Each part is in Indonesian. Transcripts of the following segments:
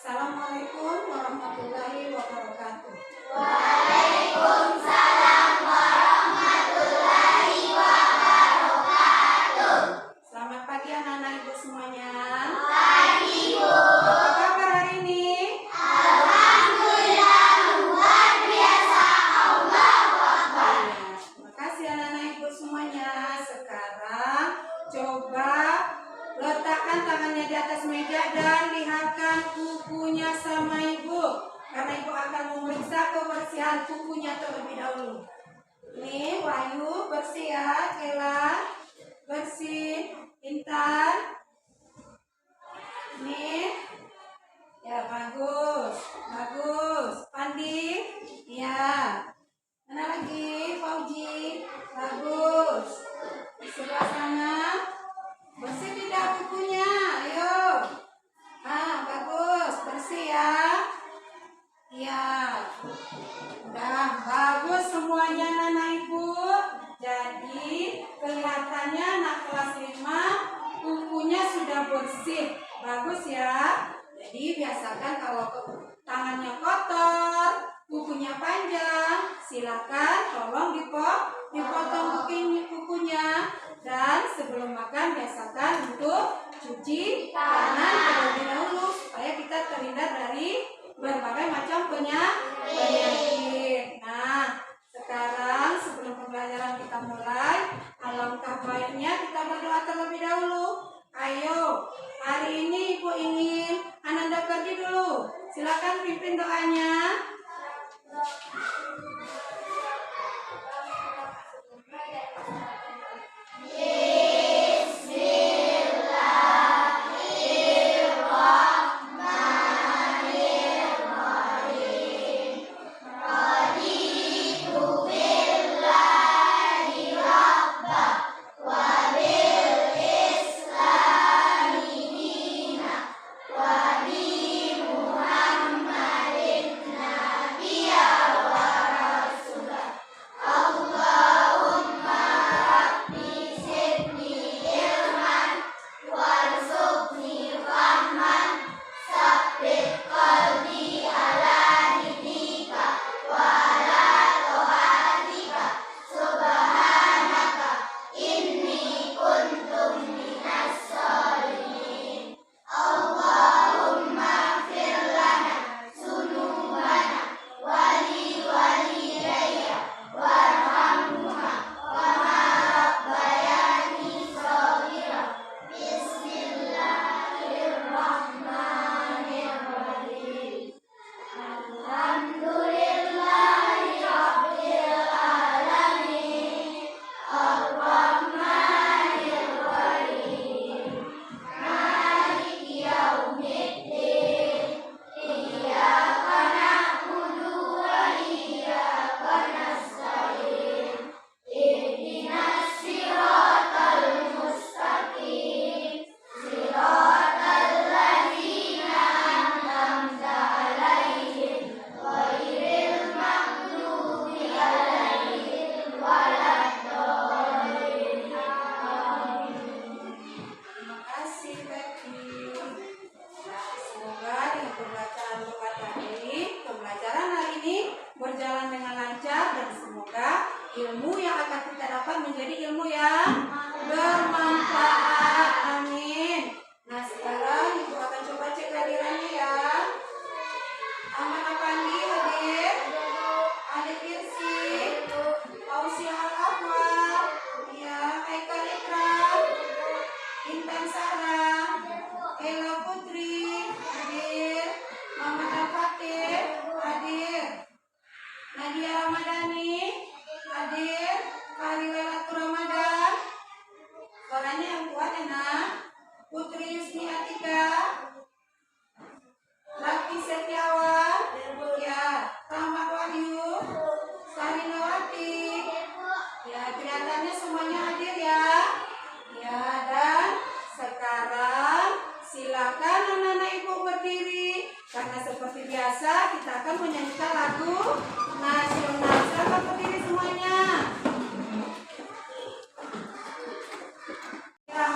Assalamualaikum warahmatullahi wabarakatuh. Waalaikumsalam warahmatullahi wabarakatuh. Selamat pagi anak-anak ibu semuanya. Pagi, Bu. Apa kabar hari ini? Alhamdulillah luar biasa. Allahu Akbar. Terima kasih anak-anak ibu semuanya. Sekarang coba letakkan tangannya di atas meja dan lihatkan kukunya sama ibu. Karena ibu akan memeriksa kebersihan kukunya terlebih dahulu. Nih Wahyu bersih ya, Kela bersih, Intan. Nih, ya bagus, bagus. Pandi, ya. Mana lagi? Fauji, bagus. Di sebelah sana, bersih tidak kukunya, ayo. Bagus, bersih ya. Iya, udah bagus semuanya anak ibu. Jadi kelihatannya anak kelas 5 kukunya sudah bersih, bagus ya. Jadi biasakan kalau tangannya kotor, kukunya panjang, silakan tolong dipotong kukunya. Dan sebelum makan biasakan untuk cuci tangan terlebih dahulu supaya kita terhindar dari berbagai macam penyakit. Nah, sekarang sebelum pembelajaran kita mulai, alangkah baiknya kita berdoa terlebih dahulu. Ayo, hari ini ibu ingin Ananda pergi dulu. Silakan pimpin doanya. Pembelajaran hari ini berjalan dengan lancar dan semoga ilmu yang akan kita dapat menjadi ilmu yang bermanfaat. Amin. Nah, sekarang ibu akan coba cek hadirannya ya. Amanah Pandi hadir, Adik Kirsi, Ausia Al-Afwal, ya, Haikal Ikram, Intan Sarah, Ella Putri hadir, Muhammad Al-Fatih hadir, Nadia Ramadhani hadir, Fahri Welatul Ramadan, suaranya yang kuat ya nak, Putri Yusni Atika, Laki Setiawan, ya, Rahmat Wahyu, Sarinawati, ya, kelihatannya semuanya hadir ya. Ya, dan sekarang silakan anak-anak ibu berdiri karena seperti biasa kita akan menyanyikan lagu nasional. Silakan berdiri semuanya. Yang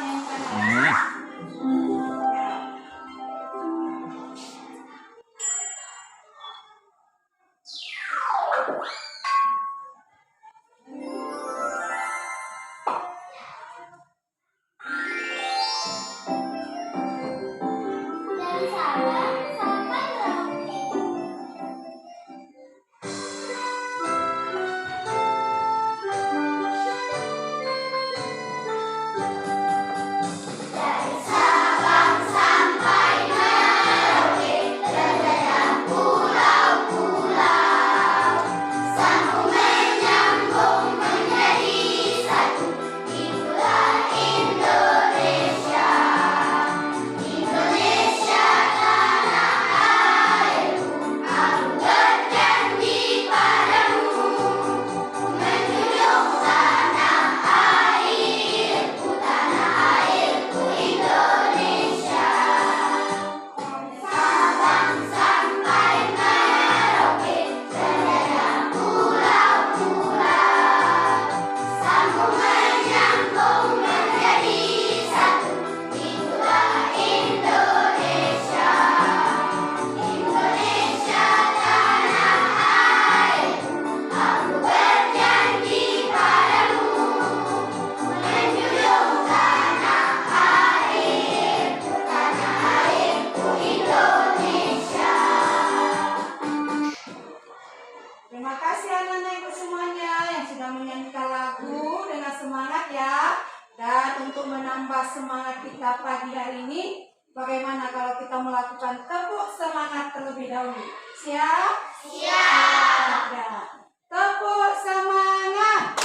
semangat kita pagi hari ini. Bagaimana kalau kita melakukan tepuk semangat terlebih dahulu? Siap? Siap. Ya. Tepuk semangat.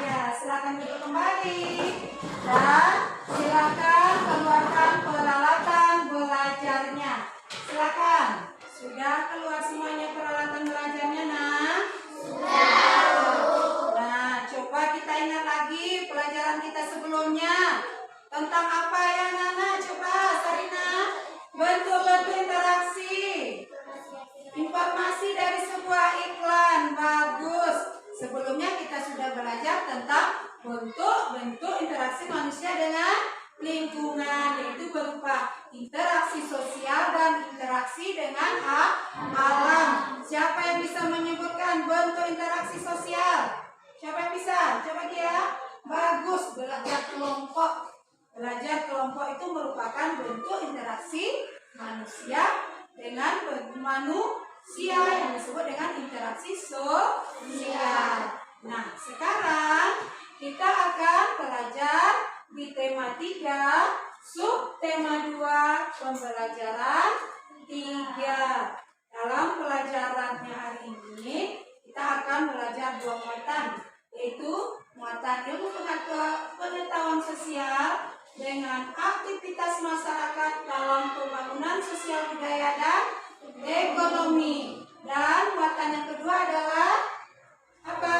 Ya, silakan duduk kembali dan silakan keluarkan peralatan belajarnya. Silakan. Sudah keluar semuanya peralatan belajarnya, nak? Nah, coba kita ingat lagi pelajaran kita sebelumnya. Tentang apa ya, Nana? Coba, Sarina. Bentuk-bentuk interaksi. Informasi dari sebuah iklan. Bagus. Sebelumnya kita sudah belajar tentang bentuk-bentuk interaksi manusia dengan lingkungan, yaitu berupa interaksi sosial dan interaksi dengan alam. Siapa yang bisa menyebutkan bentuk interaksi sosial? Siapa yang bisa? Coba dia. Bagus. Belajar kelompok. Belajar kelompok itu merupakan bentuk interaksi manusia dengan manusia yang disebut dengan interaksi sosial. Nah, sekarang kita akan belajar di tema 3, subtema 2, pembelajaran 3. Dalam pelajarannya hari ini, kita akan belajar 2 muatan, yaitu muatan ilmu pengetahuan sosial dengan aktivitas masyarakat dalam pembangunan sosial budaya dan ekonomi. Dan muatan yang kedua adalah apa?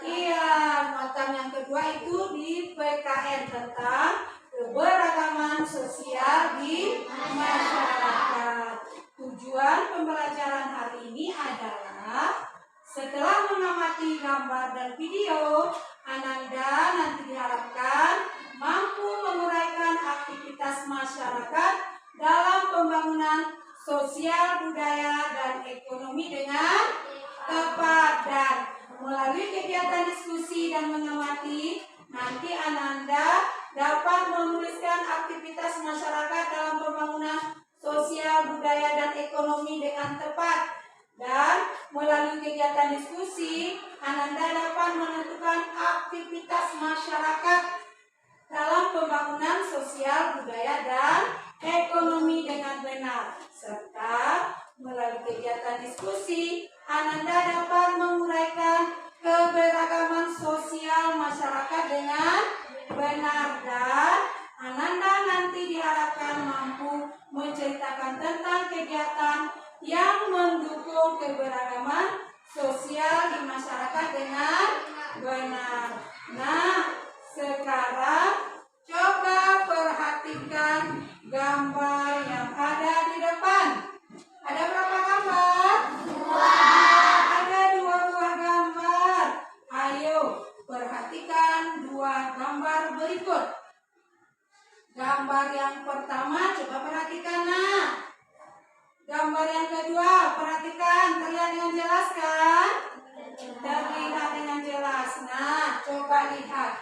Iya, muatan yang kedua itu di PKN tentang keberagaman sosial di masyarakat. Tujuan pembelajaran hari ini adalah setelah mengamati gambar dan video, Ananda nanti diharapkan mampu menguraikan aktivitas masyarakat dalam pembangunan sosial, budaya, dan ekonomi dengan tepat. Dan melalui kegiatan diskusi dan mengamati, nanti Ananda dapat menuliskan aktivitas masyarakat dalam pembangunan sosial, budaya, dan ekonomi dengan tepat. Dan melalui kegiatan diskusi, Ananda dapat menentukan aktivitas masyarakat dalam pembangunan sosial, budaya, dan ekonomi dengan benar. Serta melalui kegiatan diskusi, Ananda dapat menguraikan keberagaman sosial masyarakat dengan benar. Dan Ananda nanti diharapkan mampu menceritakan tentang kegiatan yang mendukung keberagaman sosial di masyarakat dengan benar. Nah, sekarang coba perhatikan gambar yang ada di depan. Ada berapa gambar? 2. Ada 2 buah gambar. Ayo, perhatikan 2 gambar berikut. Gambar yang pertama, coba perhatikan, nah. Gambar yang kedua, perhatikan, terlihat dengan jelas kan? Terlihat dengan jelas. Nah, coba lihat.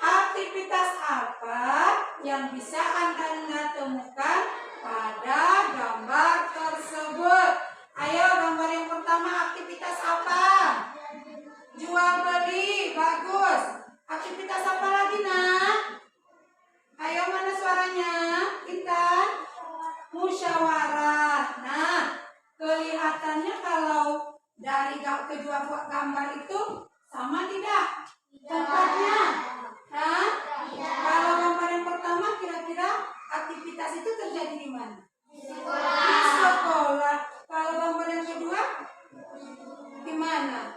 Aktivitas apa yang bisa Anda temukan pada gambar tersebut? Ayo, gambar yang pertama, aktivitas apa? Jual beli, bagus. Aktivitas apa lagi, nak? Ayo, mana suaranya? Intan? Musyawarah. Nah, kelihatannya kalau dari kedua buah gambar itu sama tidak tempatnya? Nah, kalau gambar yang pertama kira-kira aktivitas itu terjadi di mana? Di sekolah. Kalau gambar yang kedua di mana?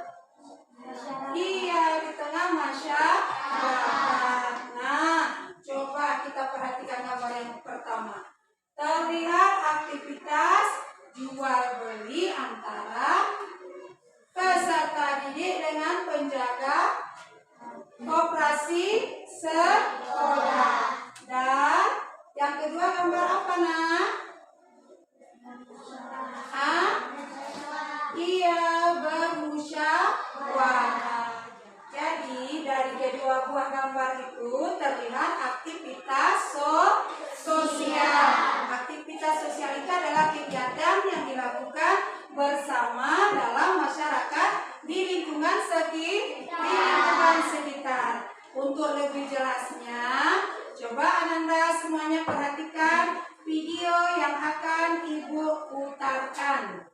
Iya, di tengah masyarakat. Nah, coba kita perhatikan gambar yang pertama. Terlihat aktivitas jual beli antara peserta didik dengan penjaga koperasi sekolah. Dan yang kedua gambar apa, nak? Iya, bermusyawarah. Jadi dari kedua buah gambar itu terlihat aktivitas sosial. Aktivitas sosial itu adalah kegiatan yang dilakukan di lingkungan sekitar. Untuk lebih jelasnya, coba Ananda semuanya perhatikan video yang akan Ibu putarkan.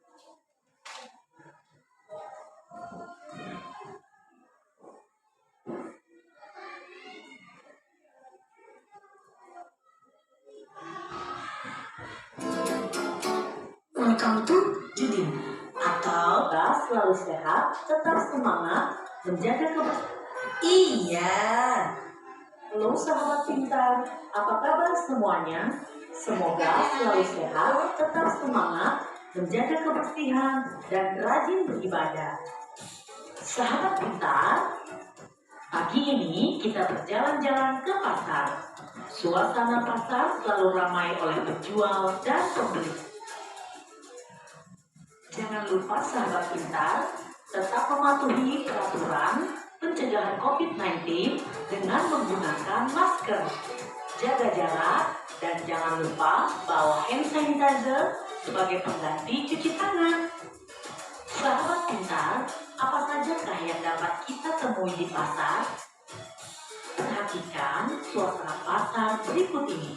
Welcome to Judin atau selalu sehat, tetap semangat, menjaga kebersihan. Iya. Halo sahabat pintar, apa kabar semuanya? Semoga selalu sehat, tetap semangat, menjaga kebersihan, dan rajin beribadah. Sahabat pintar, pagi ini kita berjalan-jalan ke pasar. Suasana pasar selalu ramai oleh penjual dan pembeli. Jangan lupa sahabat pintar, tetap mematuhi peraturan pencegahan COVID-19 dengan menggunakan masker, jaga jarak, dan jangan lupa bawa hand sanitizer sebagai pengganti cuci tangan. Sahabat pintar, apa sajakah yang dapat kita temui di pasar? Perhatikan suasana pasar berikut ini.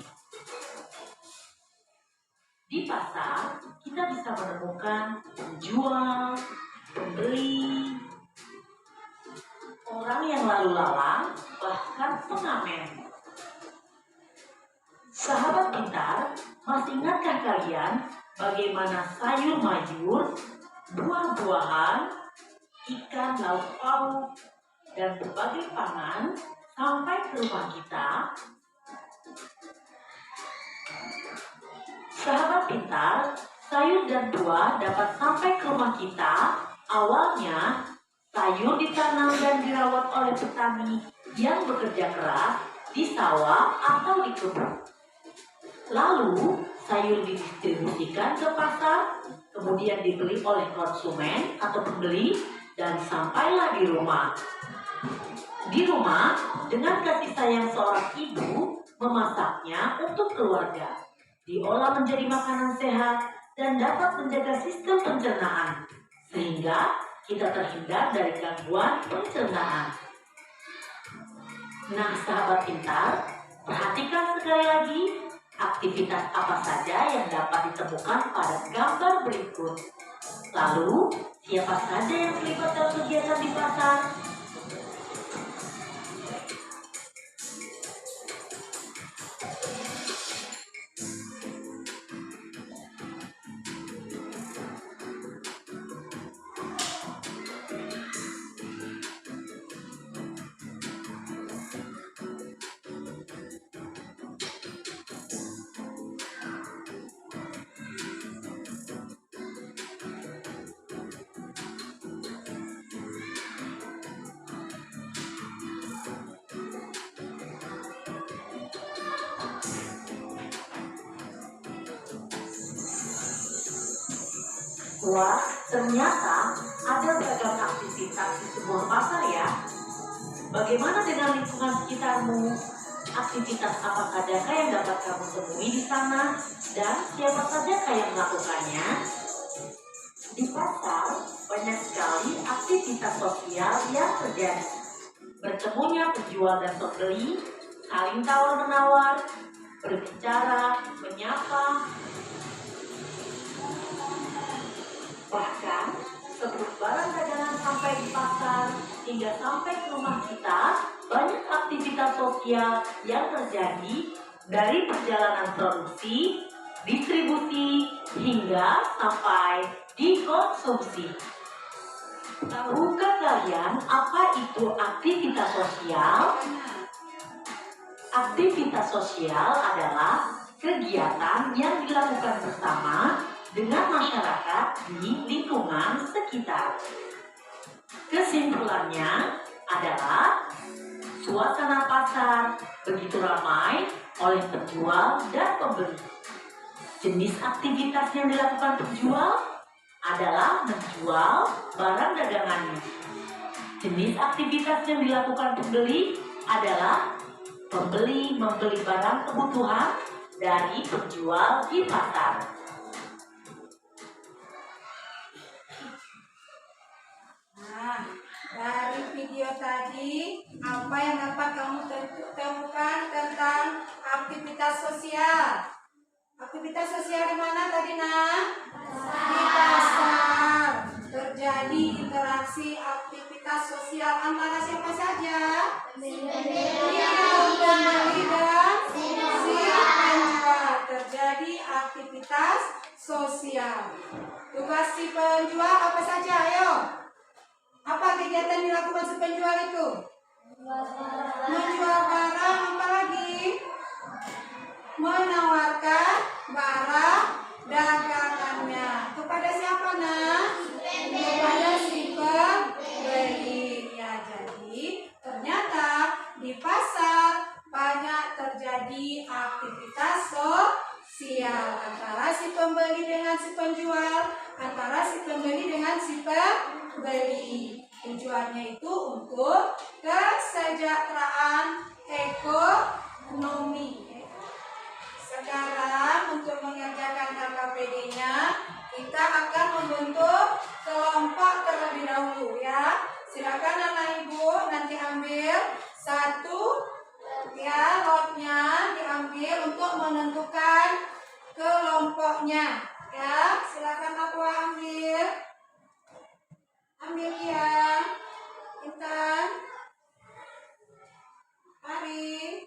Di pasar, kita bisa menemukan penjual, pembeli, orang yang lalu lalang, bahkan pengamen. Sahabat pintar, masih ingatkah kalian bagaimana sayur mayur, buah-buahan, ikan laut pauk, dan berbagai pangan sampai ke rumah kita? Sahabat pintar, sayur dan buah dapat sampai ke rumah kita. Awalnya, sayur ditanam dan dirawat oleh petani yang bekerja keras di sawah atau di kebun. Lalu, sayur didistribusikan ke pasar, kemudian dibeli oleh konsumen atau pembeli, dan sampailah di rumah. Di rumah, dengan kasih sayang seorang ibu, memasaknya untuk keluarga. Diolah menjadi makanan sehat dan dapat menjaga sistem pencernaan, sehingga kita terhindar dari gangguan pencernaan. Nah, sahabat pintar, perhatikan sekali lagi aktivitas apa saja yang dapat ditemukan pada gambar berikut. Lalu, siapa saja yang terlibat dalam kegiatan di pasar? Wah, ternyata ada beragam aktivitas di sebuah pasar ya. Bagaimana dengan lingkungan sekitarmu? Aktivitas apa saja yang dapat kamu temui di sana? Dan siapa saja yang melakukannya? Di pasar, banyak sekali aktivitas sosial yang terjadi. Bertemunya penjual dan pembeli, saling tawar-menawar, berbicara, menyapa. Bahkan, sebelum barang dagangan sampai di pasar hingga sampai ke rumah kita, banyak aktivitas sosial yang terjadi dari perjalanan produksi, distribusi, hingga sampai dikonsumsi. Tahukah kalian apa itu aktivitas sosial? Aktivitas sosial adalah kegiatan yang dilakukan bersama dengan masyarakat di lingkungan sekitar. Kesimpulannya adalah suasana pasar begitu ramai oleh penjual dan pembeli. Jenis aktivitas yang dilakukan penjual adalah menjual barang dagangannya. Jenis aktivitas yang dilakukan pembeli adalah pembeli membeli barang kebutuhan dari penjual di pasar. Nah, tadi, apa yang dapat kamu temukan tentang aktivitas sosial? Aktivitas sosial di mana tadi, Nak? Di pasar. Terjadi interaksi aktivitas sosial antara siapa saja? Pembeli dan si penjual. Terjadi aktivitas sosial. Tugas si penjual apa saja? Ayo. Apa kegiatan dilakukan si penjual itu? Menjual barang, apa lagi? Menawarkan barang dagangannya. Kepada siapa, Nak? Kepada si pembeli. Ya, jadi ternyata di pasar banyak terjadi aktivitas sosial antara si pembeli dengan si penjual, antara si pembeli dengan si pembeli. Tujuannya itu untuk kesejahteraan ekonomi. Sekarang untuk mengerjakan LKPD-nya, kita akan membentuk kelompok terlebih dahulu ya. Silakan anak ibu nanti ambil satu ya, lotnya diambil untuk menentukan kelompoknya ya. Silakan aku ambil ya. Intan, Ari,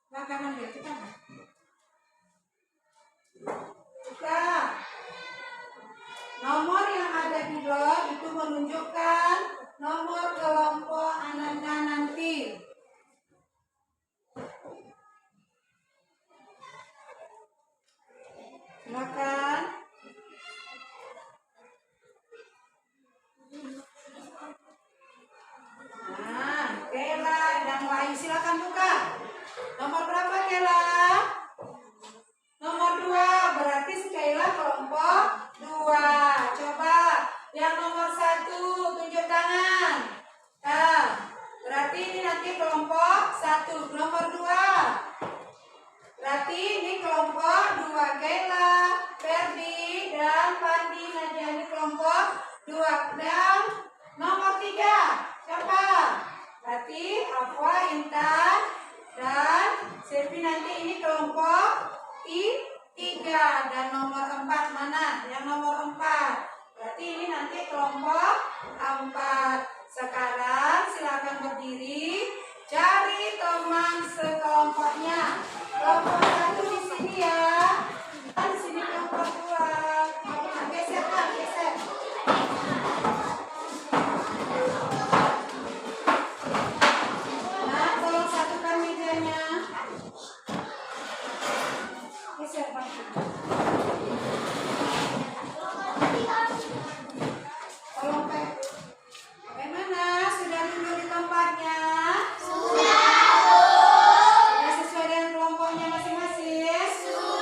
silakan ambil kita. Buka. Nomor yang ada di lot itu menunjukkan nomor kelompok anaknya nanti. Silakan. Nah, Kela dan Wahyu silakan buka. Nomor berapa, Kela? Nomor 2, berarti Kela kelompok 2. Coba yang nomor 1 tunjuk tangan. Nah, berarti ini nanti kelompok 1. Nomor 2. Berarti ini kelompok 2. Kela, Ferdi, dan Pandi. Nadia ini kelompok 2. Dan nomor 3. Siapa? Berarti Afwa, Intan, dan Silvi nanti ini kelompok 3. Dan nomor 4 mana? Yang nomor 4. Berarti ini nanti kelompok 4. Sekarang silakan berdiri. Cari teman sekelompoknya. Kelompok 1 di sini ya. Di sini kelompok 2. Geser kan, geser. Nah, tolong satukan mejanya. Geser Pak. Tolong Pak. Bagaimana? Sudah duduk di tempatnya? Sudah sesuai dengan kelompoknya masing-masing?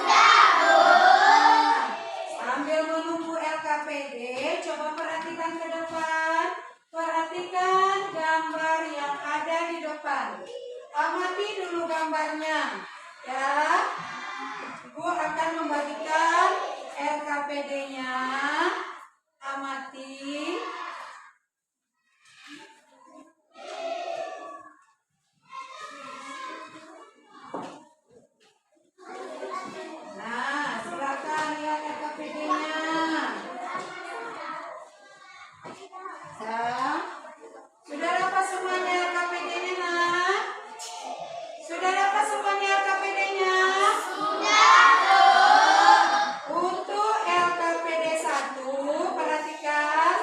Nah, sambil menunggu LKPD, coba perhatikan ke depan. Perhatikan gambar yang ada di depan. Amati dulu gambarnya. Ya. Ibu akan membagikan LKPD-nya. Amati. Nah, silakan lihat LKPD-nya. Sudah dapat semuanya LKPD-nya, Nak? Sudah dapat semuanya LKPD-nya? Untuk LKPD 1, perhatikan,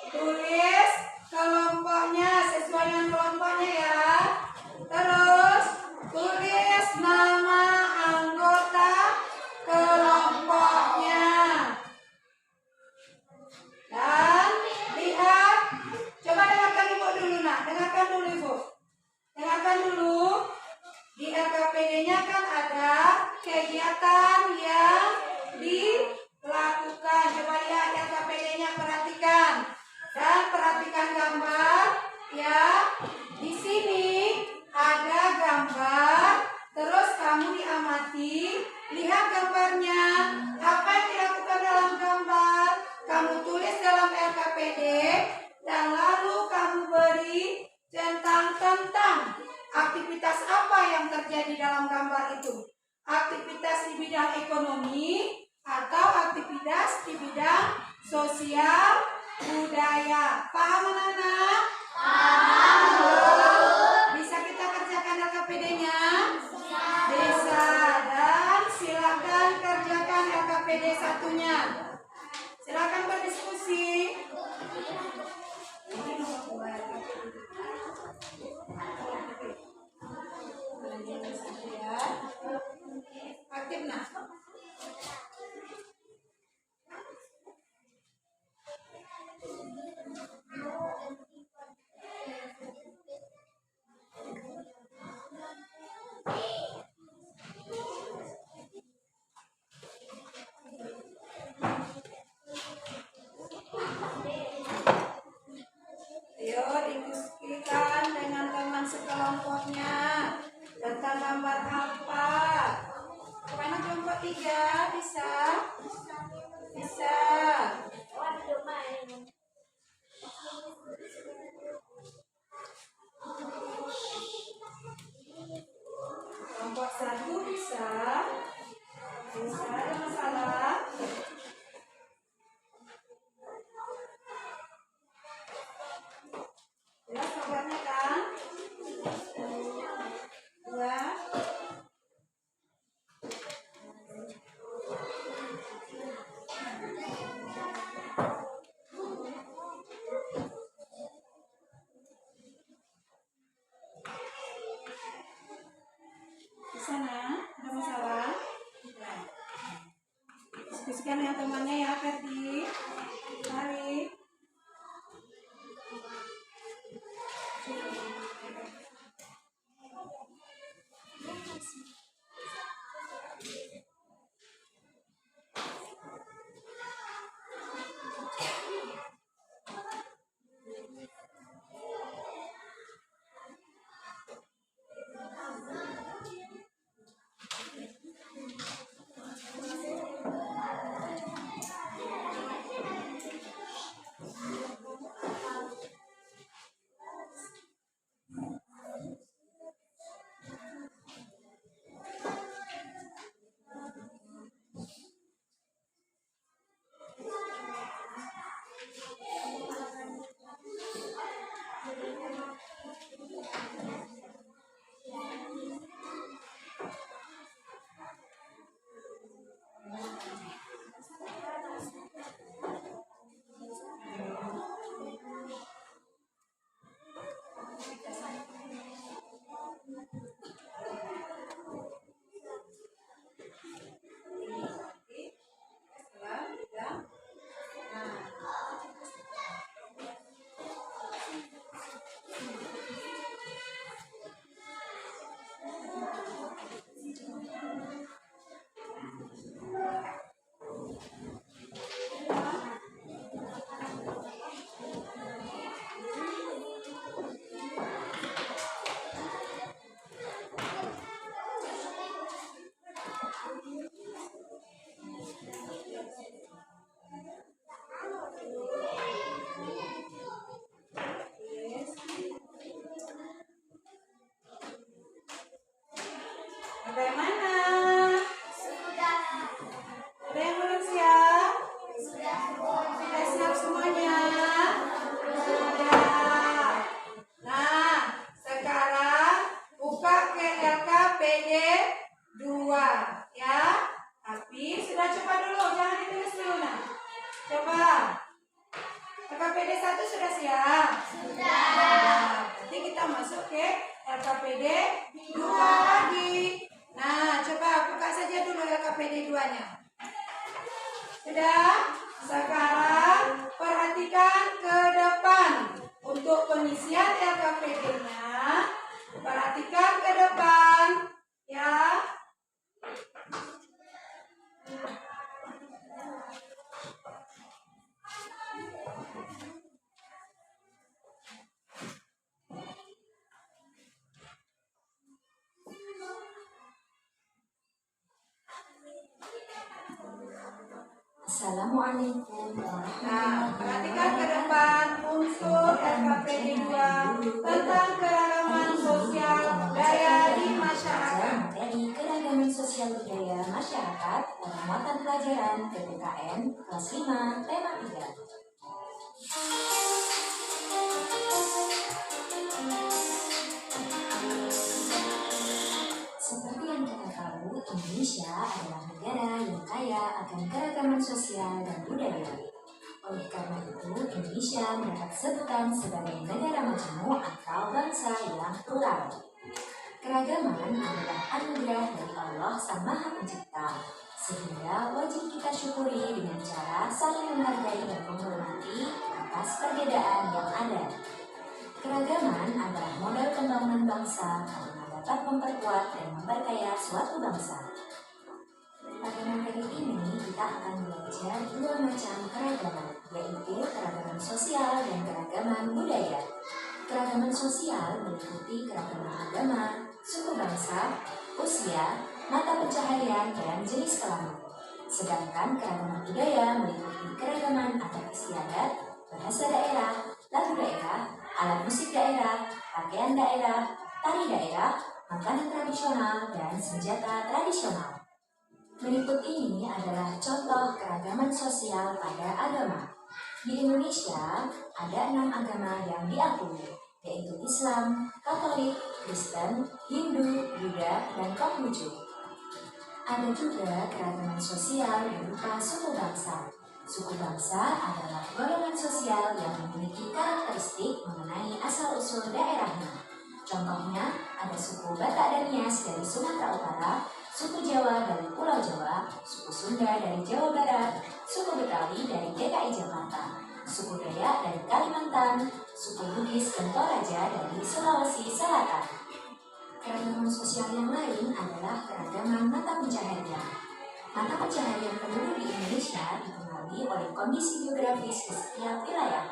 tulis kelompoknya sesuai dengan kelompoknya ya. Terus tulis nama anggota kelompoknya. Dan lihat, coba dengarkan ibu dulu, Nak. Dengarkan dulu ibu. Dengarkan dulu. Di LKPD-nya kan ada kegiatan yang dilakukan. Coba lihat LKPD-nya, perhatikan. Dan perhatikan gambar ya. Di sini ada gambar. Terus kamu diamati, lihat gambarnya. Apa yang dilakukan dalam gambar? Kamu tulis dalam LKPD dan lalu kamu beri sosial, budaya. Paham anak-anak? Bisa kita kerjakan LKPD-nya? Bisa. Dan silakan kerjakan LKPD 1-nya. Silakan berdiskusi. Aktif nah. Ayo diskusikan dengan teman sekelompoknya tentang gambar apa. Mana kelompok 3 bisa? Bisa. Kelompok 1 bisa? Bisa, ada masalah? Ya, gambarnya kan? 2. Di sana ada masalah? Diskusikan dengan temannya ya, Ferdi. Mari. Bagaimana? Ada yang belum siap? Sudah siap semuanya? Sudah. Nah, sekarang buka ke LKPD 2 ya. Tapi sudah coba dulu, jangan ditulis dulu nah. Coba. LKPD 1 sudah siap? Sudah. Nanti kita masuk ke LKPD 2 lagi. Nah, coba buka saja dulu LKPD 2-nya. Sudah? Sekarang perhatikan ke depan. Untuk pengisian LKPD-nya, perhatikan ke depan. Ya. Assalamualaikum Nah, perhatikan ke depan unsur LKPD 2 tentang keragaman sosial budaya di masyarakat. Materi keragaman sosial budaya masyarakat pada muatan pelajaran PPKN kelas 5 tema 3. Indonesia mendapat sebutan sebagai negara majemuk atau bangsa yang plural. Keragaman adalah anugerah dari Allah Sang Maha Pencipta, sehingga wajib kita syukuri dengan cara saling menghargai dan menghormati atas perbedaan yang ada. Keragaman adalah modal pembangunan bangsa karena dapat memperkuat dan memperkaya suatu bangsa. Pada materi ini kita akan belajar dua macam keragaman, yaitu keragaman sosial dan keragaman budaya. Keragaman sosial meliputi keragaman agama, suku bangsa, usia, mata pencaharian, dan jenis kelamin. Sedangkan keragaman budaya meliputi keragaman adat istiadat, bahasa daerah, lagu daerah, alat musik daerah, pakaian daerah, tari daerah, makanan tradisional, dan senjata tradisional. Berikut ini adalah contoh keragaman sosial pada agama. Di Indonesia, ada 6 agama yang diakui, yaitu Islam, Katolik, Kristen, Hindu, Buddha, dan Konghucu. Ada juga keragaman sosial berupa suku bangsa. Suku bangsa adalah golongan sosial yang memiliki karakteristik mengenai asal-usul daerahnya. Contohnya, ada suku Batak dan Nias dari Sumatera Utara, suku Jawa dari Pulau Jawa, suku Sunda dari Jawa Barat, suku Betawi dari DKI Jakarta, suku Dayak dari Kalimantan, suku Bugis dan Toraja dari Sulawesi Selatan. Keragaman sosial yang lain adalah keragaman mata pencaharian. Mata pencaharian penduduk di Indonesia dipengaruhi oleh kondisi geografis di setiap wilayah.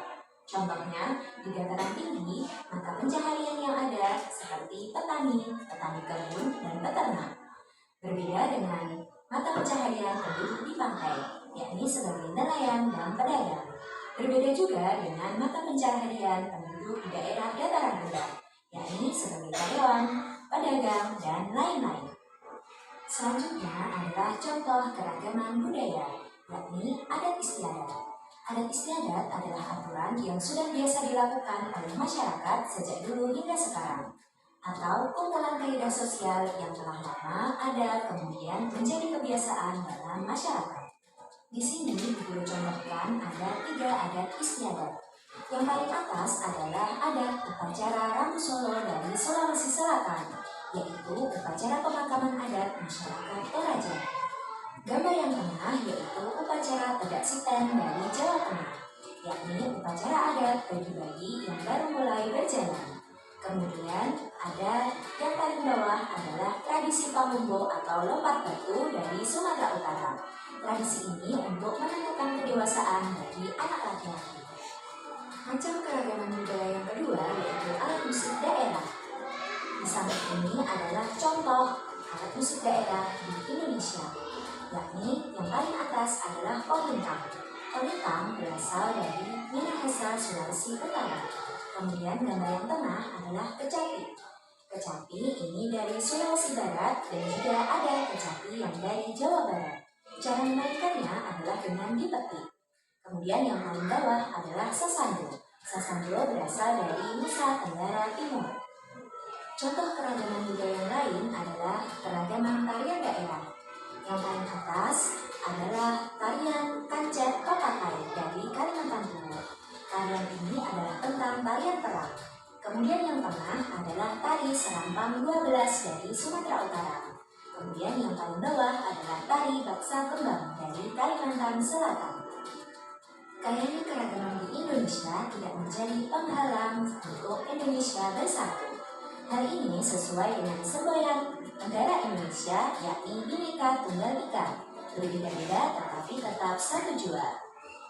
Contohnya, di dataran tinggi, mata pencaharian yang ada seperti petani, petani kebun, dan peternak. Berbeda dengan mata pencaharian penduduk di pantai, yakni sebagai nelayan dan pedagang. Berbeda juga dengan mata pencaharian penduduk di daerah dataran rendah, yakni sebagai karyawan, pedagang, dan lain-lain. Selanjutnya adalah contoh keragaman budaya, yakni adat istiadat. Adat istiadat adalah aturan yang sudah biasa dilakukan oleh masyarakat sejak dulu hingga sekarang, atau kumpulan kaidah sosial yang telah lama ada kemudian menjadi kebiasaan dalam masyarakat. Di sini guru contohkan ada 3 adat istiadat. Yang paling atas adalah adat upacara Rambu Solo dari Sulawesi Selatan, yaitu upacara pemakaman adat masyarakat Toraja. Gambar yang tengah yaitu upacara Tegak Siten dari Jawa Tengah, yakni upacara adat bagi bayi yang baru mulai berjalan. Kemudian ada yang paling bawah adalah tradisi Pamumbo atau lompat batu dari Sumatera Utara. Tradisi ini untuk menentukan kedewasaan bagi anak laki-laki. Macam keragaman budaya yang kedua yaitu alat musik daerah. Di samping ini adalah contoh alat musik daerah di Indonesia, yakni yang paling atas adalah kolintang. Kolintang berasal dari Minahasa, Sulawesi Utara. Kemudian gambar yang tengah adalah kecapi. Kecapi ini dari Sulawesi Barat dan juga ada kecapi yang dari Jawa Barat. Cara memainkannya adalah dengan dipetik. Kemudian yang paling bawah adalah sasando. Sasando berasal dari Nusa Tenggara Timur. Contoh keragaman budaya yang lain adalah keragaman tarian daerah. Yang paling atas adalah tarian Kancet Kotakai dari Kalimantan Timur. Tarian ini adalah tentang tarian perang. Kemudian yang tengah adalah tari Serampang 12 dari Sumatera Utara. Kemudian yang paling bawah adalah tari Baksa Kembang dari Kalimantan Selatan. Kayanya keragaman di Indonesia tidak menjadi penghalang untuk Indonesia bersatu. Hal ini sesuai dengan semboyan negara Indonesia, yakni Bhinneka Tunggal Ika, berbeda-beda tetapi tetap satu jua,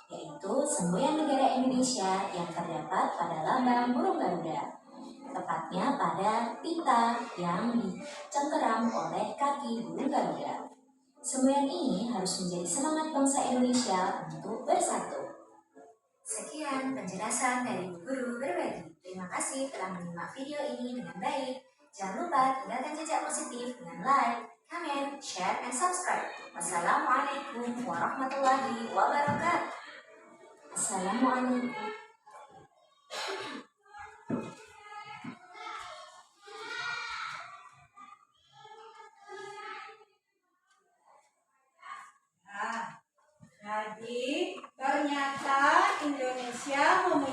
yaitu semboyan negara Indonesia yang terdapat pada lambang burung Garuda, tepatnya pada pita yang dicengkeram oleh kaki burung Garuda. Semboyan ini harus menjadi semangat bangsa Indonesia untuk bersatu. Sekian penjelasan dari guru berbagi. Terima kasih telah menyimak video ini dengan baik. Jangan lupa tinggalkan jejak positif dengan like, comment, share, and subscribe. Wassalamualaikum warahmatullahi wabarakatuh. Assalamualaikum. Nah, jadi ternyata Indonesia memiliki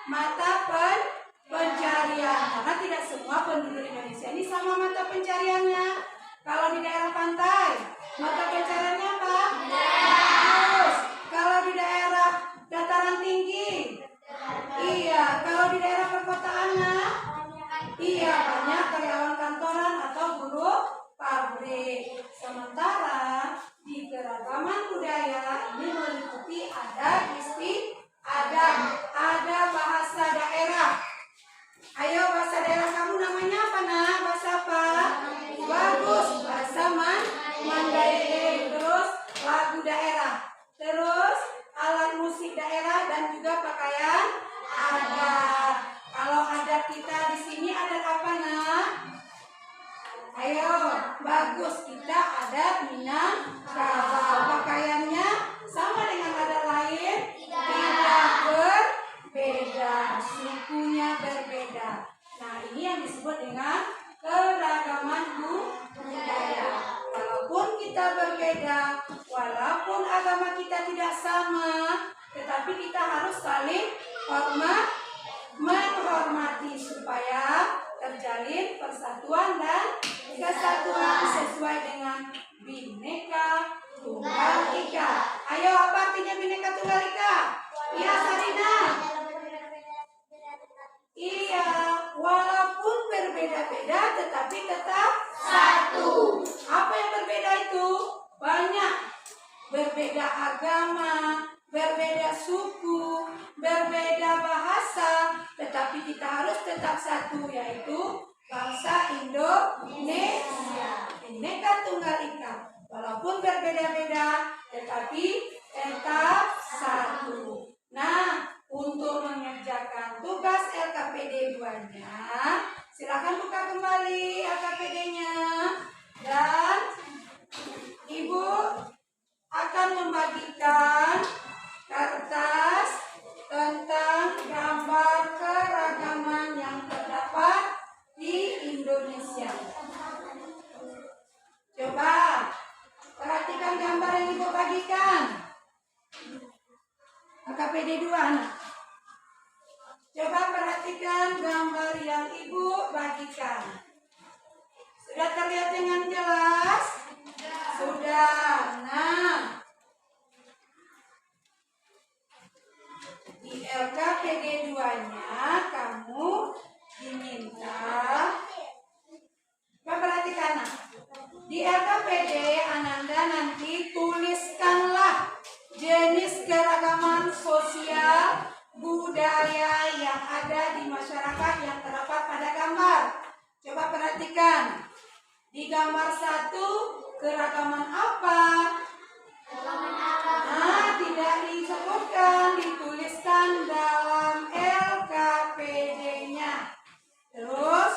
mata pencarian. Karena tidak semua penduduk Indonesia ini sama mata pencariannya. Kalau di daerah pantai, mata pencariannya apa? Harus. Kalau di daerah dataran tinggi, iya. Kalau di daerah perkotaannya, iya, banyak karyawan kantoran atau buruh pabrik. Sementara di keragaman budaya ini meliputi adat istiadat, ada bahasa daerah. Ayo, bahasa daerah kamu namanya apa, nak? Bahasa apa? Bagus, bahasa Mandailing. Terus lagu daerah, terus alat musik daerah dan juga pakaian adat. Kalau adat kita di sini adat apa, nak? Ayo, bagus, kita adat Minangkabau. Pakaiannya sama dengan adat lain? Tidak, berbeda. Sukunya berbeda. Nah, ini yang disebut dengan keragaman budaya. Walaupun kita berbeda, walaupun agama kita tidak sama, tetapi kita harus saling menghormati supaya terjalin persatuan dan kesatuan sesuai dengan Bhinneka Tunggal Ika. Ayo, apa artinya Bhinneka Tunggal Ika? Iya, Sarina. Iya, walaupun berbeda-beda tetapi tetap satu. Apa yang berbeda itu? Banyak. Berbeda agama, berbeda suku, berbeda bahasa, tetapi kita harus tetap satu, yaitu bangsa Indonesia. Bhinneka Tunggal Ika. Walaupun berbeda-beda tetapi tetap satu. Nah, untuk mengerjakan tugas LKPD 2-nya, silakan buka kembali LKPD-nya. Dan Ibu akan membagikan kertas tentang gambar keragaman yang terdapat di Indonesia. Coba perhatikan gambar yang Ibu bagikan. LKPD 2, anak. Coba perhatikan gambar yang Ibu bagikan. Sudah terlihat dengan jelas? Sudah. Nah, di LKPD 2-nya kamu diminta, perhatikan, nah. Di LKPD Ananda nanti tuliskanlah jenis keragaman sosial budaya yang ada di masyarakat yang terdapat pada gambar. Coba perhatikan. Di gambar 1, keragaman apa? Nah, tidak disebutkan, dituliskan dalam LKPD-nya. Terus,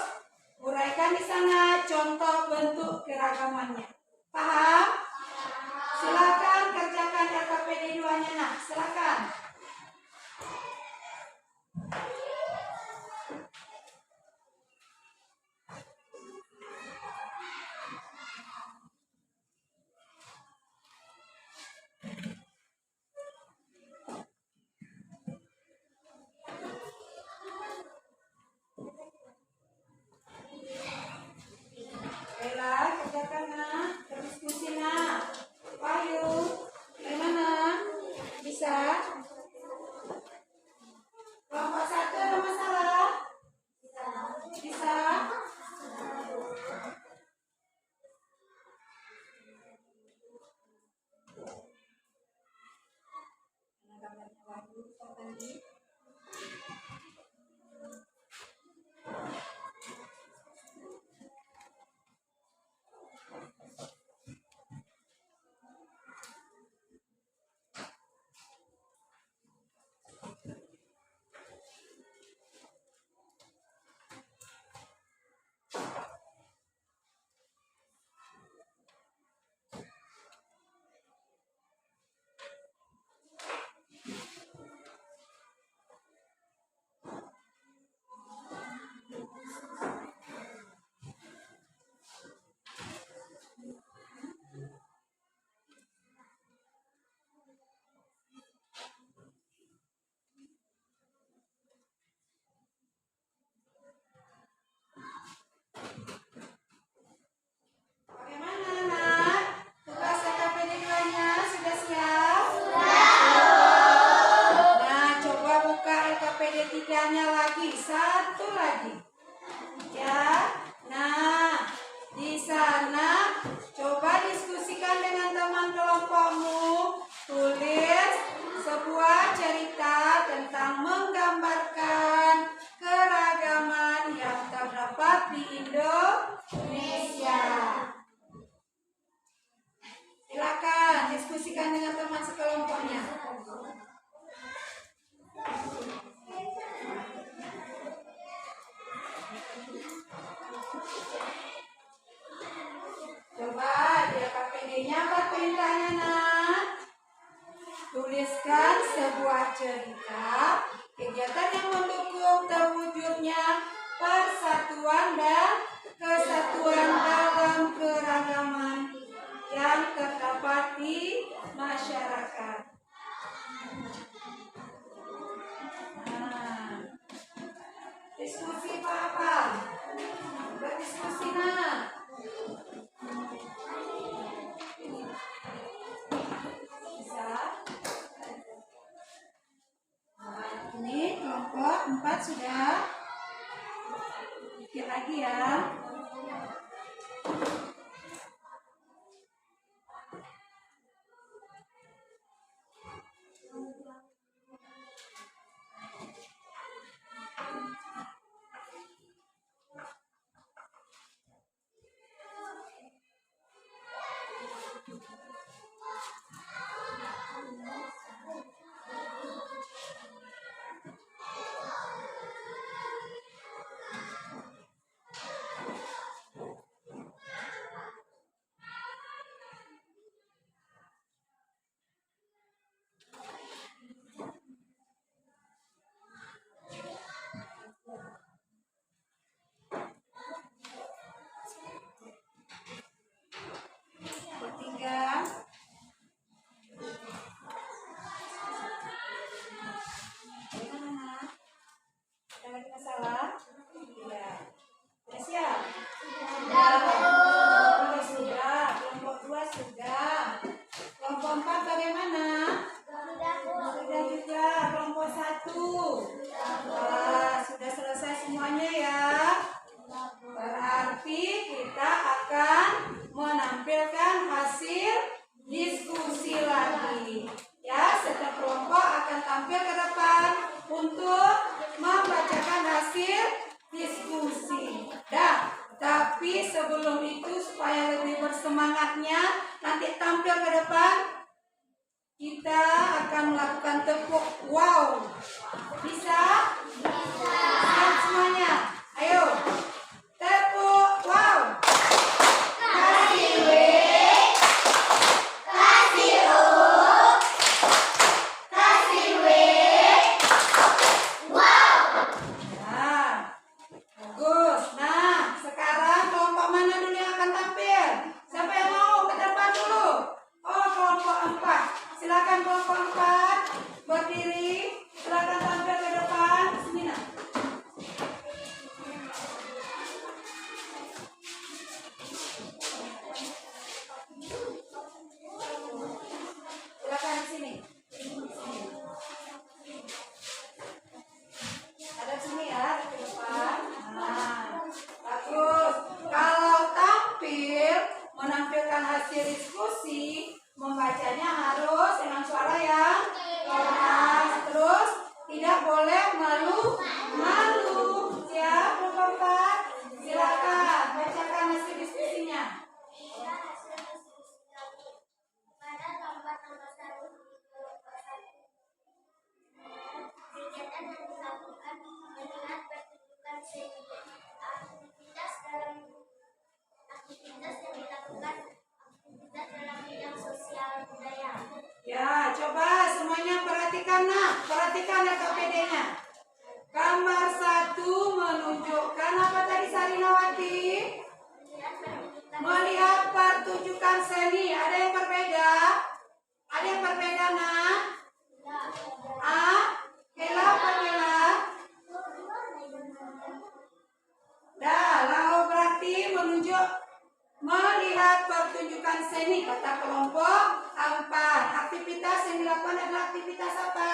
uraikan di sana contoh bentuk keragamannya. Paham? Silakan kerjakan LKPD 2-nya, nah. Silakan. Tuliskan sebuah cerita kegiatan yang mendukung terwujudnya persatuan dan kesatuan dalam keragaman yang terdapat di masyarakat. Nah, diskusi apa? Berdiskusi nah. Bisa. Nah, ini kelompok 4 sudah. Dikit lagi ya. Ketiga. Bagaimana? Ada lagi masalah? Iya. Sudah siap? Sudah. Sudah. Kelompok 2 sudah. Kelompok 4 bagaimana? Sudah juga. Kelompok 1. Wah, sudah selesai semuanya ya. Berarti kita akan menampilkan hasil diskusi lagi. Ya, setiap kelompok akan tampil ke depan untuk membacakan hasil diskusi. Tapi sebelum itu supaya lebih bersemangatnya, nanti tampil ke depan kita akan melakukan tepuk wow. Bisa? Siap semuanya? Ayo. Tepuk wow. Kasih W, kasih O, kasih W. Wow. Nah, bagus. Nah, sekarang kelompok mana dulu yang akan tampil? Siapa yang mau ke depan dulu? Oh, kelompok 4. Silakan kelompok 4 berdiri. Silakan tampil ke depan. Sini nak. Silakan di sini. Ada sini ya, di depan. Nah, bagus. Kalau tampil menampilkan hasil diskusi, membacanya harus dengan suara yang keras. Terus tidak boleh malu-malu. Siap, kelompok 4? Silakan bacakan hasil diskusinya. Pada kelompok nomor 1 kegiatan yang dilakukan melihat pertunjukan seni. Aktivitas yang dilakukan aktivitas dalam bidang sosial budaya. Ya, coba semuanya perhatikan nak. Perhatikan LKPD-nya. Gambar 1 menunjukkan apa tadi Sarinawati? Melihat pertunjukan seni. Ada yang berbeda? Ada yang berbeda nak? Kela apa Kela? Lalu berarti menunjuk melihat pertunjukan seni kata kelompok 4. Aktivitas yang dilakukan adalah aktivitas apa?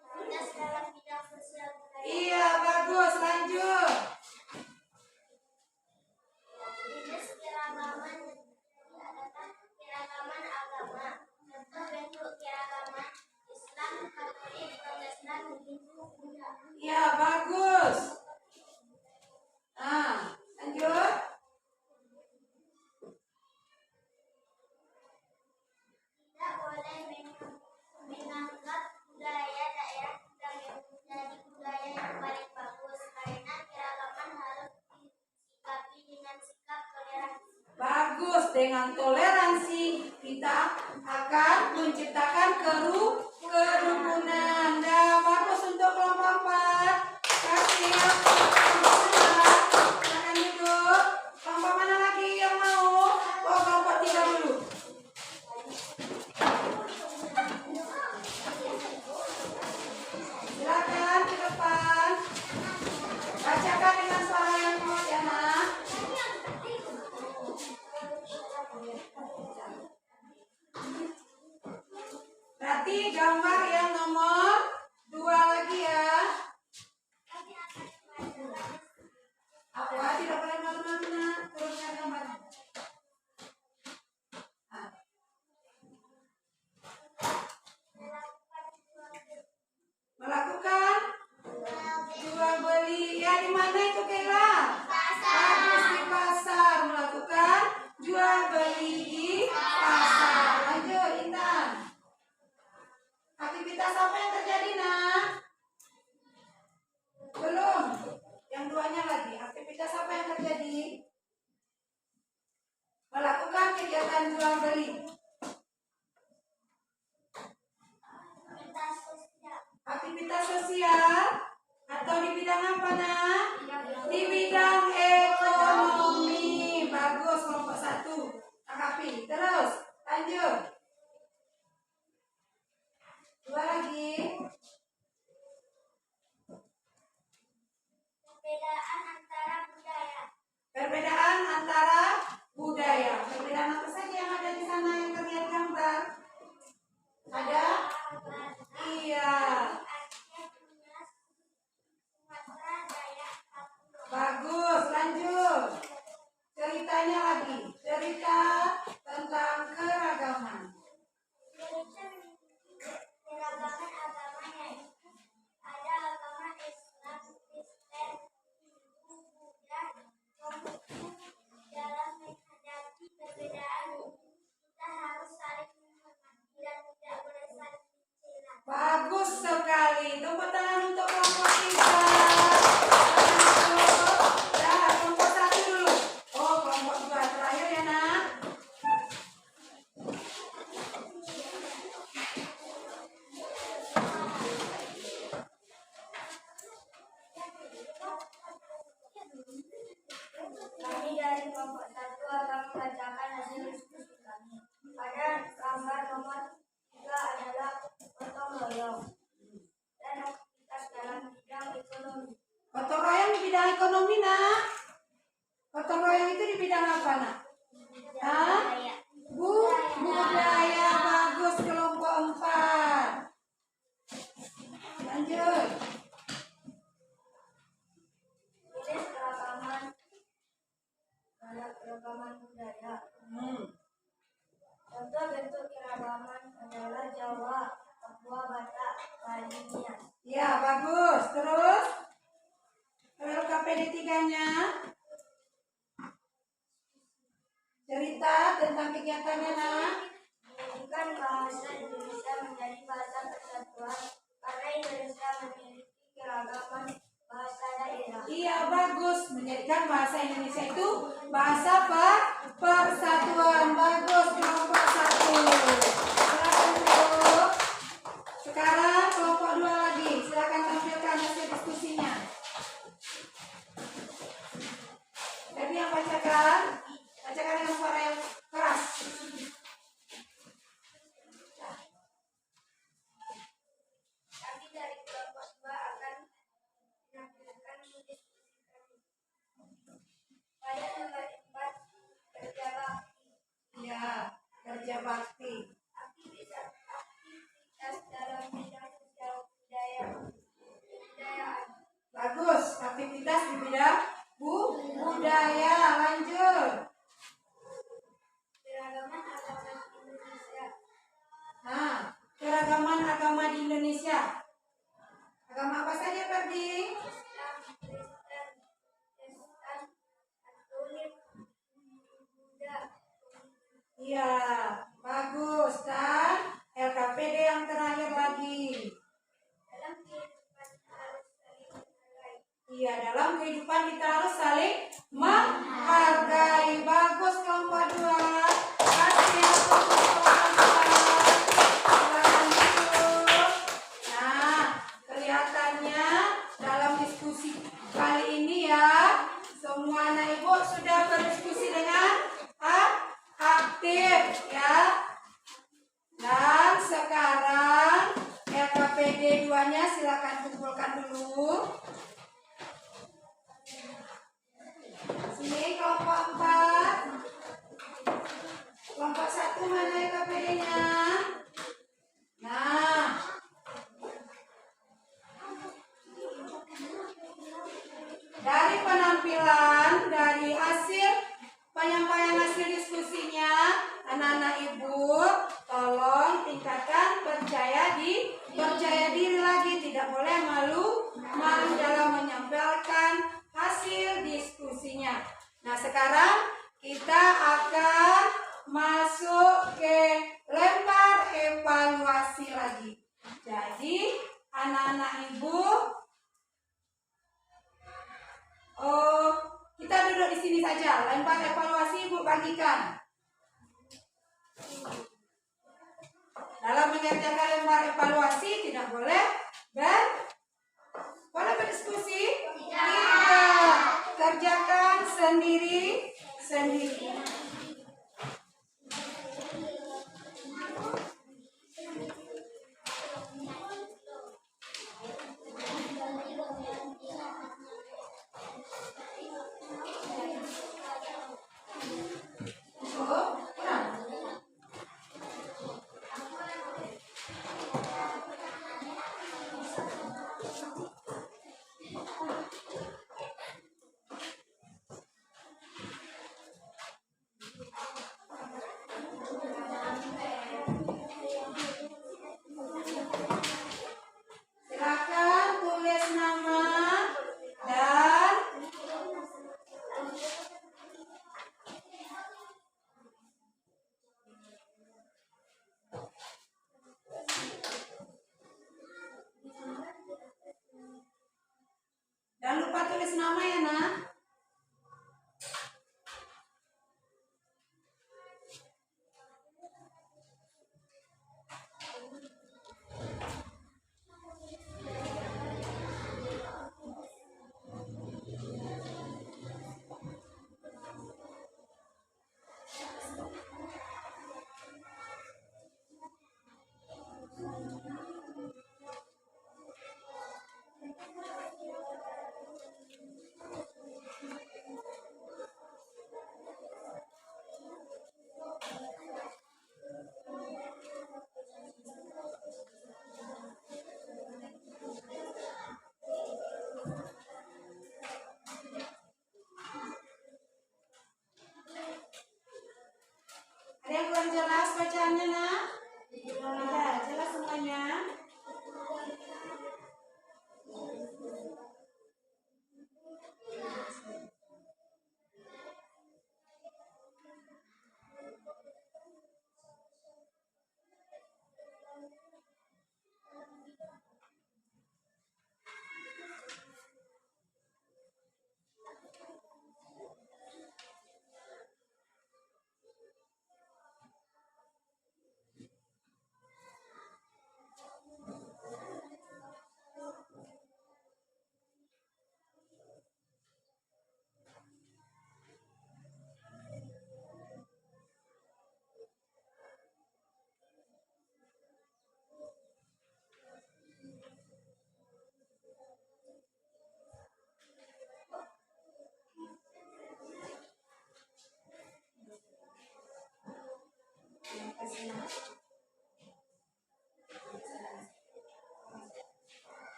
Aktivitas dalam bidang sosial budaya. Iya, bagus. Lanjut. Jenis keragaman adalah keragaman agama. Contoh bentuk keragaman Islam, Katolik, Protestan, Hindu, Buddha. Iya, bagus. Nah, lanjut. Tidak boleh menganggap budaya daerah sebagai menjadi budaya yang paling bagus karena keragaman harus disikapi dengan sikap toleransi. Bagus. Dengan toleransi kita akan menciptakan kerukunan. Nah, bagus untuk kelompok 4. Kasih yang silakan duduk. Kelompok mana lagi yang mau? Oh, kelompok 3 dulu. Silakan ke depan. Bacakan dengan suara yang kuat ya, Nak. Berarti gambar yang nomor 2 lagi ya. Apa? Tidak boleh malu-malu, Nak. Turunkan gambarnya. Ah. Melakukan jual beli. Ya, di mana itu, Kela? Bagus, di pasar. Melakukan jual beli di pasar. Lanjut, Intan. Aktivitas apa yang terjadi, Nak? Belum. Yang duanya lagi. Aktivitas apa yang terjadi? Melakukan kegiatan jual beli. Aktivitas sosial atau di bidang apa, Nak? Di bidang ekonomi. Bagus, kelompok 1. Tangkapi. Terus, lanjut. 2 lagi. Perbedaan antara budaya. Perbedaan antara budaya. Perbedaan apa saja yang ada di sana yang terlihat gambar? Ada? Iya. Aceh punya Sumatera, Dayak, Papua. Bagus, lanjut. Ceritanya lagi. Cerita tentang keragaman. Indonesia memiliki keragaman agama, yaitu ada agama Islam, Kristen, Hindu, Buddha, Konghucu. Dalam menghadapi perbedaan ini, kita harus saling menghormati dan tidak boleh saling mencela. Bagus sekali. Tepuk tangan untuk kelompok 3. Dah, kelompok 1 dulu. Oh, kelompok 2 terakhir ya, Nak. Kami dari kelompok 1 akan membacakan hasil diskusi kami. Pada gambar nomor 3 adalah gotong royong dan aktivitas dalam bidang ekonomi. Gotong royong di bidang ekonomi, Nak. Gotong royong itu di bidang apa, Nak? Hah? Budaya. Bagus, kelompok 4. Lanjut. Tulis keragaman budaya. Contoh bentuk keragaman adalah Jawa, Papua, Batak, Bali, Nias. Ya, bagus. Terus LKPD 3-nya. Cerita tentang kegiatannya, Nak. Menjadikan bahasa Indonesia menjadi bahasa persatuan karena Indonesia memiliki keragaman bahasa daerah. Iya, bagus. Menjadikan bahasa Indonesia itu bahasa persatuan. Bagus, kelompok 1. Silakan duduk. Sekarang kelompok 2 lagi. Silakan tampilkan hasil diskusinya. Jadi yang bacakan dengan suara yang keras. Kami dari kelompok 2 akan menampilkan diskusi kami. Pada nomor 4, kerja bakti. Ya, kerja bakti. Aktivitas dalam bidang sosial budayaan. Bagus, aktivitas di bidang budaya. Lanjut. Keragaman agama Indonesia. Nah, keragaman agama di Indonesia. Agama apa saja, Ferdi? Islam, Kristen, Katolik, Buddha. Iya, bagus. Dan LKPD yang terakhir lagi. Dalam kehidupan harus saling menghargai. Iya, dalam kehidupan kita harus saling menghargai. Bagus, kelompok 2. Kasih ya, kelompok 4. Sini kelompok 4. Kelompok 1 mana ya KPD-nya? Nah, dari penampilan, dari hasil penyampaian hasil diskusinya, anak-anak ibu tolong tingkatkan percaya diri lagi, tidak boleh malu dalam menyampaikan hasil diskusinya. Nah, sekarang kita akan masuk ke lempar evaluasi lagi. Jadi anak-anak ibu, kita duduk di sini saja. Lempar evaluasi ibu bagikan. Dalam mengerjakan lempar evaluasi tidak boleh berdiskusi. Tidak. Kerjakan sendiri. Silakan tulis nama dan jangan lupa tulis nama ya, Nak. Ada yang kurang jelas bacaannya, Nak? Tidak, jelas semuanya.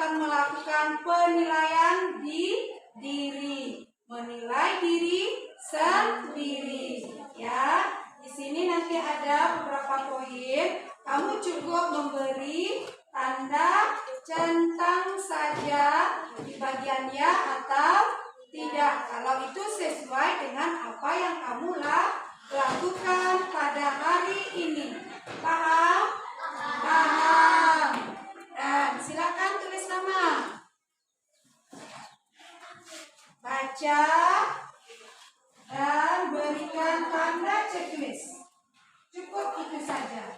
akan melakukan penilaian di diri, menilai diri sendiri. Ya, di sini nanti ada beberapa poin. Kamu cukup memberi tanda centang saja di bagian ya atau tidak. Kalau itu sesuai dengan apa yang kamu lakukan pada hari ini. Paham? Paham. Dan silakan tulis nama. Baca dan berikan tanda checklist. Cukup itu saja.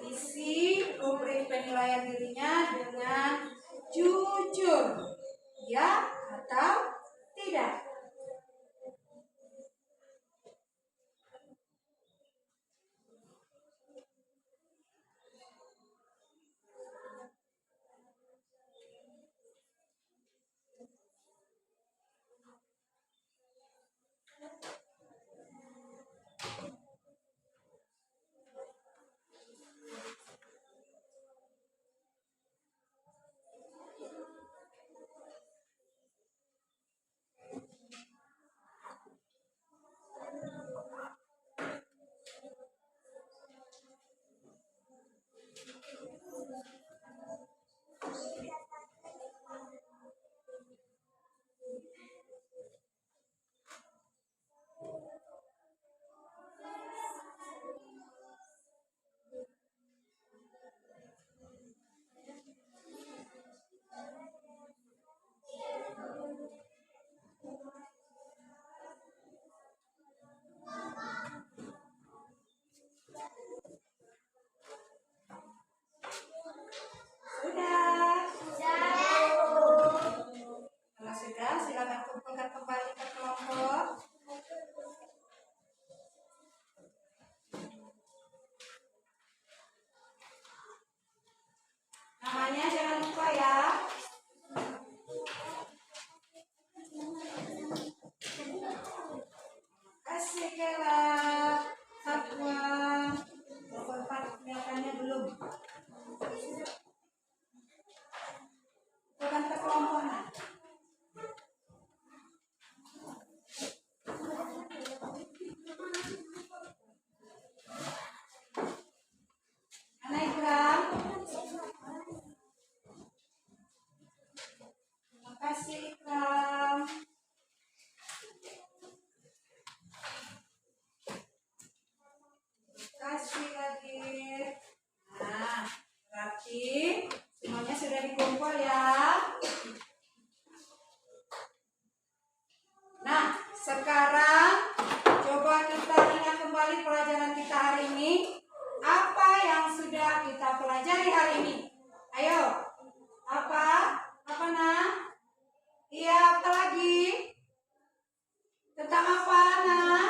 Isi rubrik penilaian dirinya dengan jujur, ya atau tidak. Kalau sudah, silakan kumpulkan kembali ke kelompok. Namanya jangan lupa ya. Kasih Kela, Satwa, kelompok 4 kelihatannya belum. Bukan ke kelompoknya. Mana Ikram? Terima kasih Ikram. Kasih lagi. Nah, berarti semuanya sudah dikumpul ya. Nah, sekarang coba kita ingat kembali pelajaran kita hari ini. Apa yang sudah kita pelajari hari ini? Ayo. Apa? Apa Nah? Iya, apa lagi? Tentang apa Nah?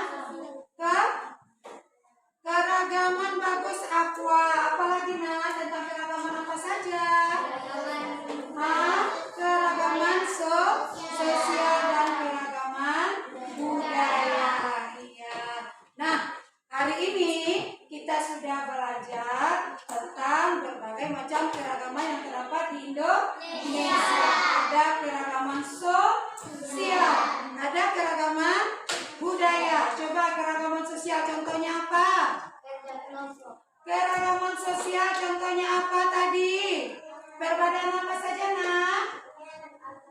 Keragaman bagus Aqua. Apalagi Nah? Tentang keragaman apa saja? Keragaman sosial dan keragaman budaya. Iya. Nah, hari ini kita sudah belajar tentang berbagai macam keragaman yang terdapat di Indonesia. Ada keragaman sosial, ada keragaman budaya. Coba keragaman sosial contohnya apa? Keragaman sosial contohnya apa tadi? Perbedaan apa saja Nah?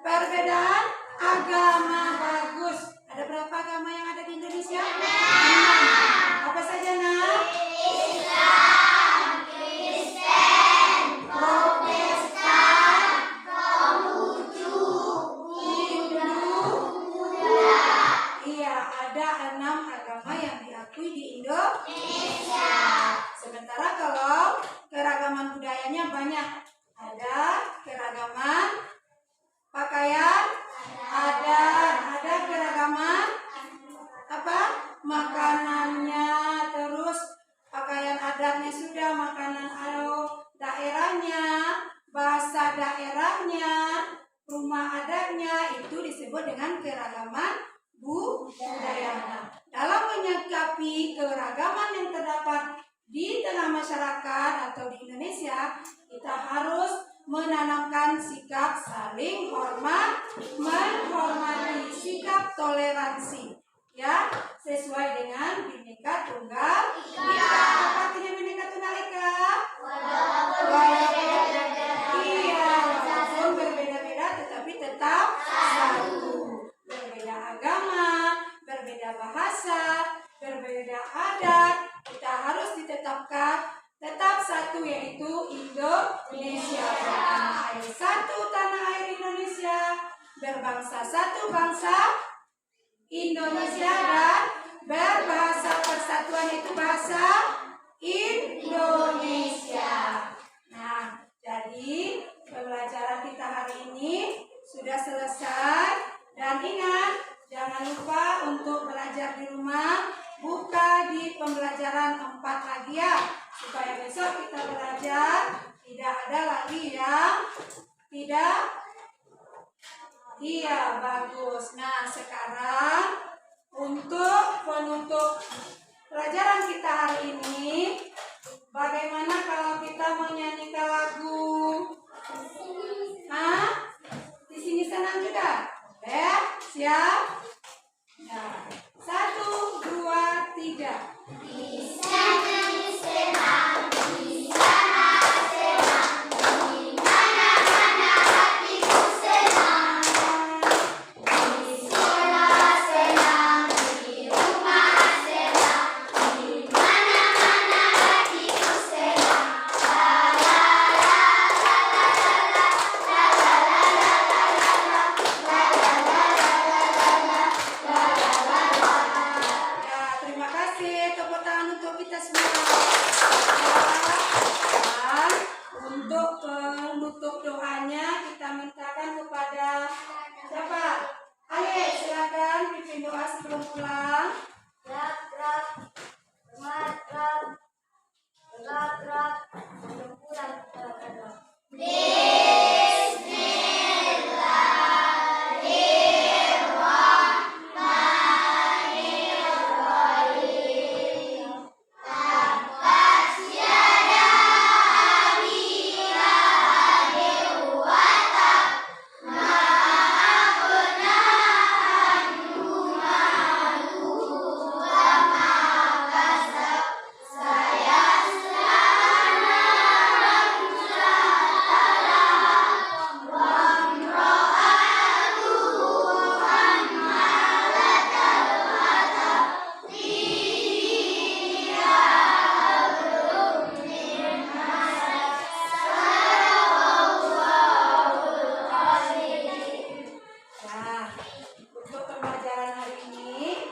Perbedaan agama. Bagus. Ada berapa agama yang ada di Indonesia? 6. Apa saja Nah? Islam, Kristen, Protestan, Konghucu, Hindu, Buddha. keragaman budaya. Nah, dalam menyikapi keragaman yang terdapat di tengah masyarakat atau di Indonesia, kita harus menanamkan sikap saling hormat, menghormati, sikap toleransi, ya, sesuai dengan Bhinneka Tunggal Ika. Apa artinya Bhinneka Tunggal Ika? Iya, walaupun berbeda-beda tetapi tetap satu. Berbeda agama, berbeda bahasa, berbeda adat, kita harus ditetapkan tetap satu, yaitu Indonesia. Tanah air satu, tanah air Indonesia. Berbangsa satu, bangsa Indonesia. Dan berbahasa persatuan, itu bahasa Indonesia. Nah, jadi pembelajaran kita hari ini sudah selesai. Dan ingat, jangan lupa untuk belajar di rumah. Buka di pembelajaran 4 lagi ya, supaya besok kita belajar tidak ada lagi yang tidak. Iya, bagus. Nah, sekarang untuk penutup pelajaran kita hari ini, bagaimana kalau kita menyanyikan lagu? Hah? Di sini senang juga? Siap? Nah, 1, 2, 3. Untuk pembelajaran hari ini,